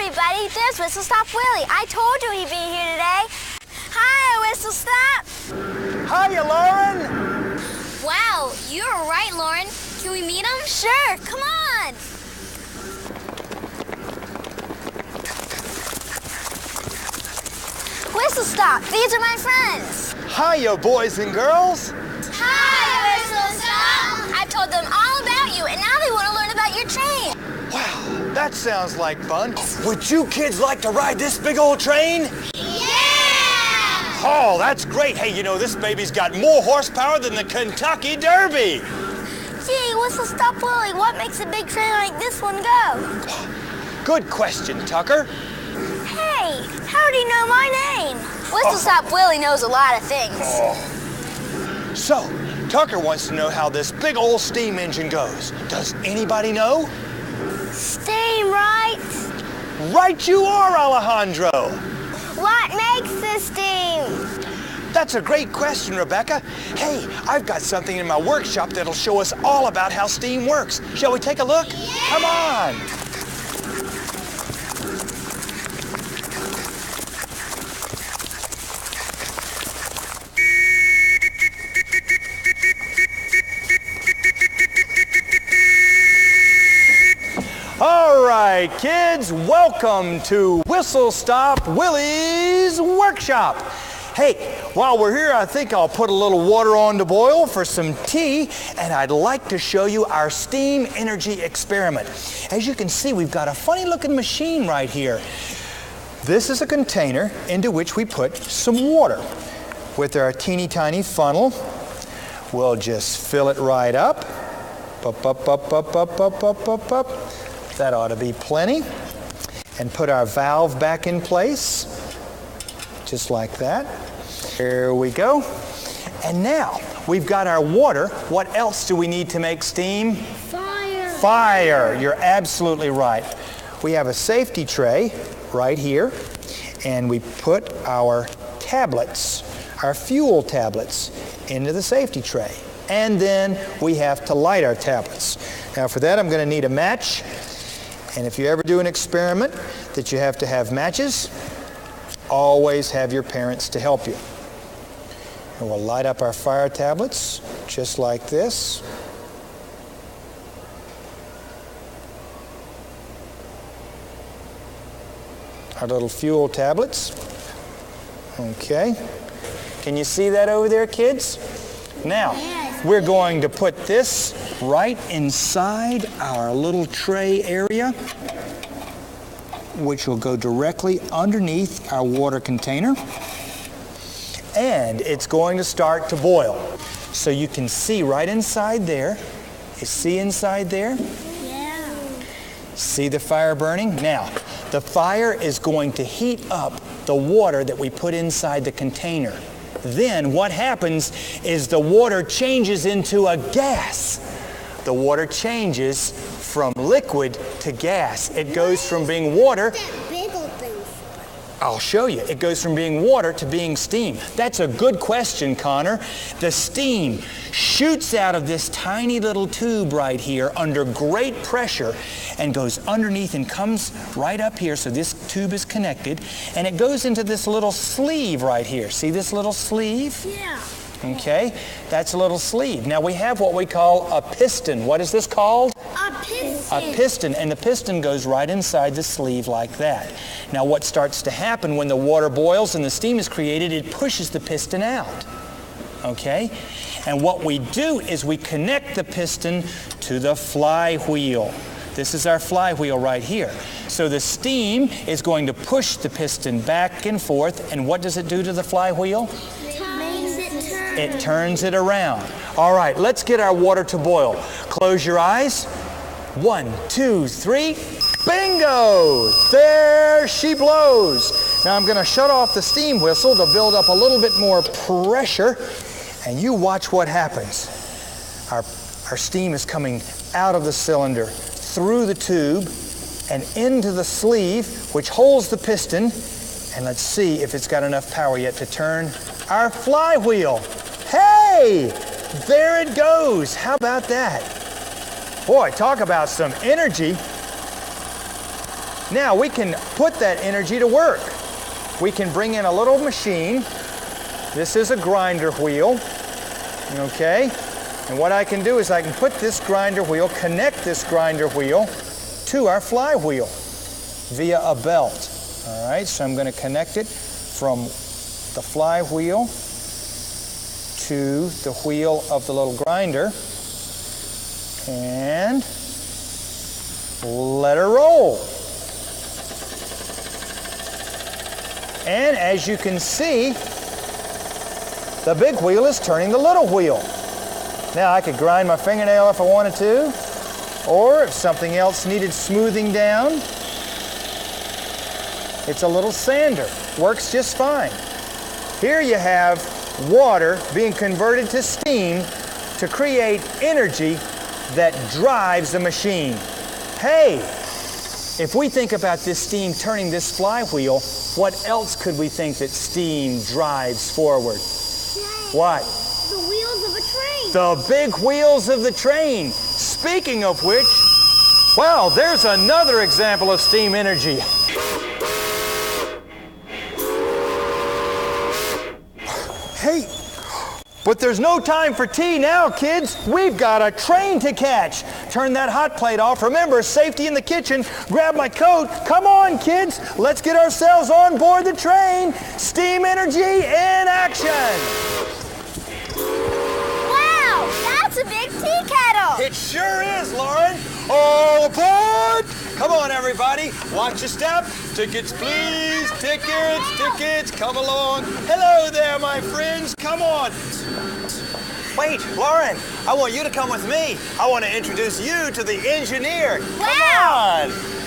everybody, there's Whistlestop Willie. I told you he'd be here today. Hi, Whistlestop. Hiya, Lauren. Wow, you're right, Lauren. Can we meet him? Sure, come on. Whistlestop, these are my friends. Hiya, boys and girls. Hi, Whistlestop. I told them all about you, and now they want to learn about your train. Wow, that sounds like fun. Would you kids like to ride this big old train? Yeah! Oh, that's great. Hey, you know, this baby's got more horsepower than the Kentucky Derby. Gee, Whistlestop Willie, what makes a big train like this one go? Good question, Tucker. Hey, how do you know my name? Whistlestop Willie knows a lot of things. So, Tucker wants to know how this big old steam engine goes. Does anybody know? Steam, right? Right you are, Alejandro. What makes the steam? That's a great question, Rebecca. Hey, I've got something in my workshop that'll show us all about how steam works. Shall we take a look? Yeah. Come on. All right, kids, welcome to Whistlestop Willie's workshop. Hey, while we're here, I think I'll put a little water on to boil for some tea, and I'd like to show you our steam energy experiment. As you can see, we've got a funny-looking machine right here. This is a container into which we put some water. With our teeny-tiny funnel, we'll just fill it right up. Up, up, up, up, up, up, up, up, up. That ought to be plenty. And put our valve back in place, just like that. There we go. And now we've got our water. What else do we need to make steam? Fire. Fire. You're absolutely right. We have a safety tray right here, and we put our tablets, our fuel tablets, into the safety tray. And then we have to light our tablets. Now for that, I'm going to need a match. And if you ever do an experiment that you have to have matches, always have your parents to help you. And we'll light up our fire tablets just like this. Our little fuel tablets. Okay. Can you see that over there, kids? Now, we're going to put this right inside our little tray area, which will go directly underneath our water container. And it's going to start to boil. So you can see right inside there. You see inside there? Yeah. See the fire burning? Now, the fire is going to heat up the water that we put inside the container. Then what happens is the water changes into a gas. The water changes from liquid to gas. It goes from being water. I'll show you. It goes from being water to being steam. That's a good question, Connor. The steam shoots out of this tiny little tube right here under great pressure and goes underneath and comes right up here. So this tube is connected, and it goes into this little sleeve right here. See this little sleeve? Yeah. Okay, that's a little sleeve. Now we have what we call a piston. What is this called? A piston. A piston, and the piston goes right inside the sleeve like that. Now what starts to happen when the water boils and the steam is created, it pushes the piston out. Okay? And what we do is we connect the piston to the flywheel. This is our flywheel right here. So the steam is going to push the piston back and forth, and what does it do to the flywheel? It turns it around. All right, let's get our water to boil. Close your eyes. 1, 2, 3. Bingo! There she blows. Now I'm going to shut off the steam whistle to build up a little bit more pressure, and you watch what happens. Our steam is coming out of the cylinder, through the tube, and into the sleeve, which holds the piston. And let's see if it's got enough power yet to turn our flywheel. Hey, there it goes. How about that? Boy, talk about some energy. Now we can put that energy to work. We can bring in a little machine. This is a grinder wheel, okay? And what I can do is I can put this grinder wheel, connect this grinder wheel to our flywheel via a belt. All right, so I'm going to connect it from the flywheel to the wheel of the little grinder and let her roll. And as you can see, the big wheel is turning the little wheel. Now I could grind my fingernail if I wanted to, or if something else needed smoothing down, it's a little sander. Works just fine. Here you have water being converted to steam to create energy that drives the machine. Hey, if we think about this steam turning this flywheel, what else could we think that steam drives forward? What? The wheels of a train. The big wheels of the train. Speaking of which, well, there's another example of steam energy. Hey, but there's no time for tea now, kids. We've got a train to catch. Turn that hot plate off. Remember, safety in the kitchen. Grab my coat. Come on, kids. Let's get ourselves on board the train. Steam energy in action. Wow, that's a big tea kettle. It sure is, Lauren. All aboard! Come on, everybody. Watch your step. Tickets, please. Tickets. Come along. Hello there, my friends. Come on. Wait, Lauren, I want you to come with me. I want to introduce you to the engineer. Wow. Come on.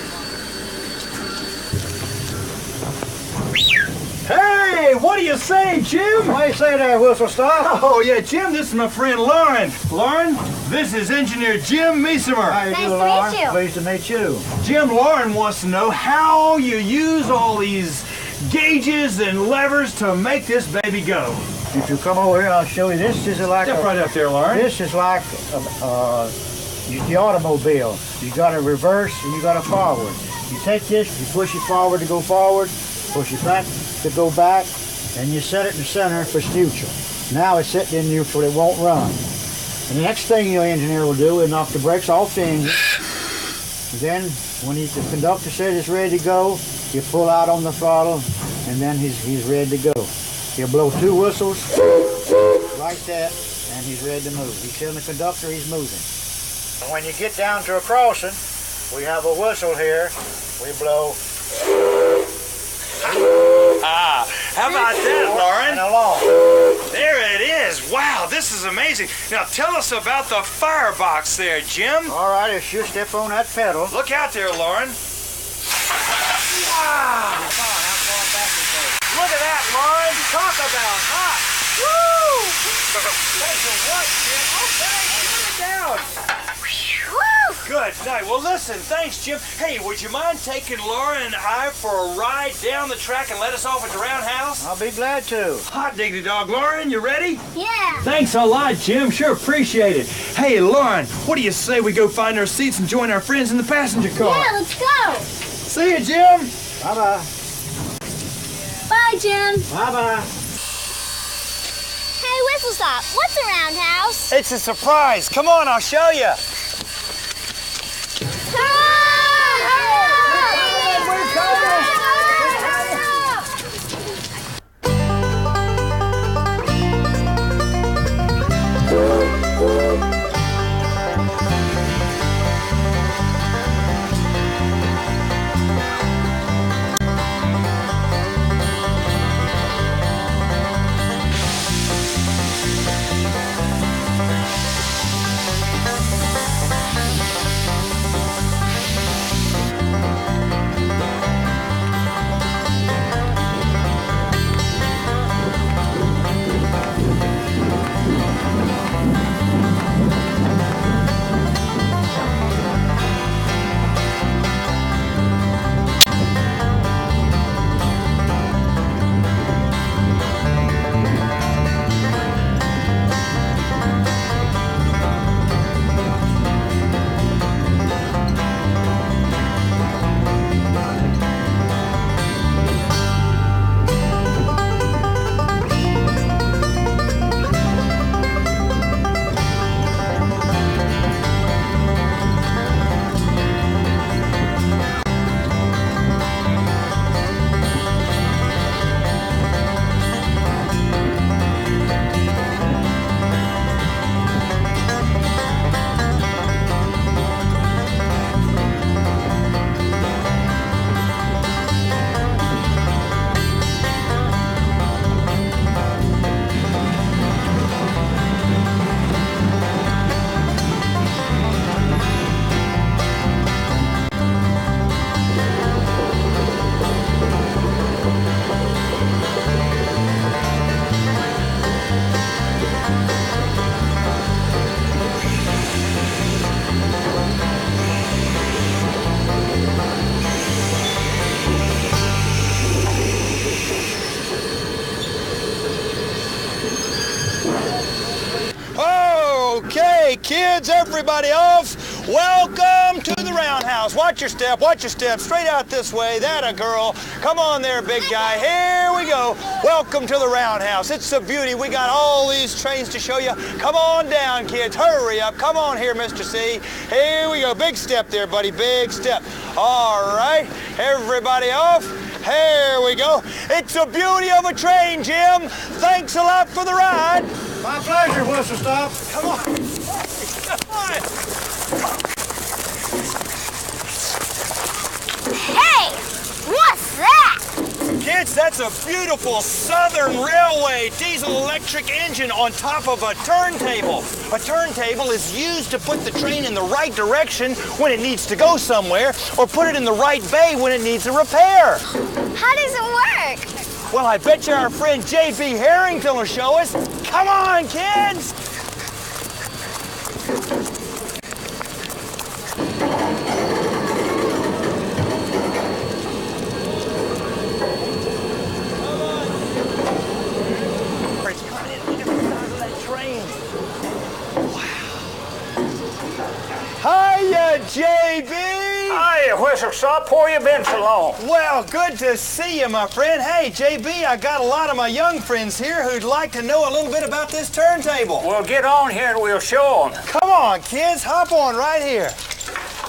Hey, what do you say, Jim? What do you say there, Whistlestop? Oh, yeah, Jim, this is my friend Lauren. Lauren, this is engineer Jim Meesemer. How you Nice doing, to meet Lauren? you. Pleased to meet you. Jim, Lauren wants to know how you use all these gauges and levers to make this baby go. If you come over here, I'll show you. This is like Step right up there, Lauren. This is like the automobile. You got a reverse and you got a forward. You take this, you push it forward to go forward, push it back to go back, and you set it in the center for neutral. Now it's sitting in neutral, it won't run. And the next thing your engineer will do is knock the brakes off the engine. Then, when the conductor says it's ready to go, you pull out on the throttle, and then he's ready to go. He'll blow 2 whistles, like that, and he's ready to move. He's telling the conductor he's moving. And when you get down to a crossing, we have a whistle here. We blow. How about that, Lauren? And along. There it is. Wow, this is amazing. Now tell us about the firebox there, Jim. All right, if you step on that pedal. Look out there, Lauren. Wow. Come on, how far back is that? Look at that, Lauren. Talk about hot. Woo! Thanks for what, Jim? Okay, put it down. Woo! Good night. Well, listen, thanks, Jim. Hey, would you mind taking Lauren and I for a ride down the track and let us off at the roundhouse? I'll be glad to. Hot diggity dog. Lauren, you ready? Yeah. Thanks a lot, Jim. Sure appreciate it. Hey, Lauren, what do you say we go find our seats and join our friends in the passenger car? Yeah, let's go. See you, Jim. Bye-bye. Bye, Jim. Bye-bye. Hey, Whistlestop, what's a roundhouse? It's a surprise. Come on, I'll show you. right, kids, everybody off. Welcome to the roundhouse. Watch your step, straight out this way. That a girl. Come on there, big guy. Here we go. Welcome to the roundhouse. It's a beauty. We got all these trains to show you. Come on down, kids. Hurry up. Come on here, Mr. C. Here we go. Big step there, buddy. Big step. All right. Everybody off. Here we go. It's a beauty of a train, Jim. Thanks a lot for the ride. My pleasure, Whistlestop. Come on. Come on. Hey, what's that? Kids, that's a beautiful Southern Railway diesel-electric engine on top of a turntable. A turntable is used to put the train in the right direction when it needs to go somewhere, or put it in the right bay when it needs a repair. How does it work? Well, I bet you our friend J.B. Harrington will show us. Come on, kids! Hiya, J.B. Hiya, Whistlestop. Where you been so long? Well, good to see you, my friend. Hey, J.B., I got a lot of my young friends here who'd like to know a little bit about this turntable. Well, get on here and we'll show them. Come on, kids. Hop on right here.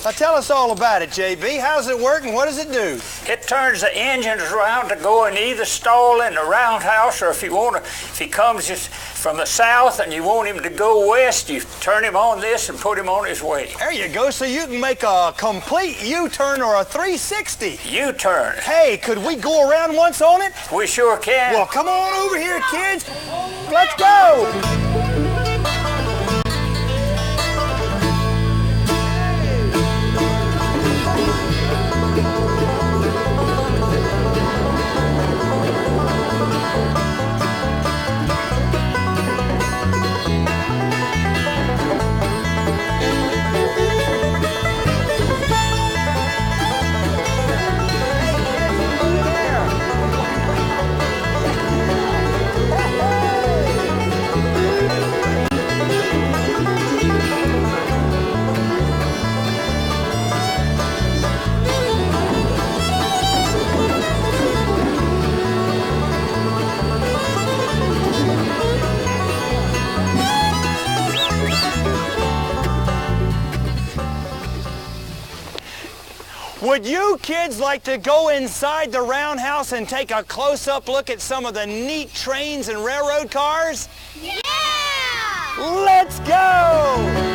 Now, tell us all about it, J.B. How's it work and what does it do? It turns the engines around to go in either stall in the roundhouse, or if he comes just from the south and you want him to go west, you turn him on this and put him on his way. There you go, so you can make a complete U-turn or a 360. U-turn. Hey, could we go around once on it? We sure can. Well, come on over here, kids. Let's go. Would you kids like to go inside the roundhouse and take a close-up look at some of the neat trains and railroad cars? Yeah! Let's go!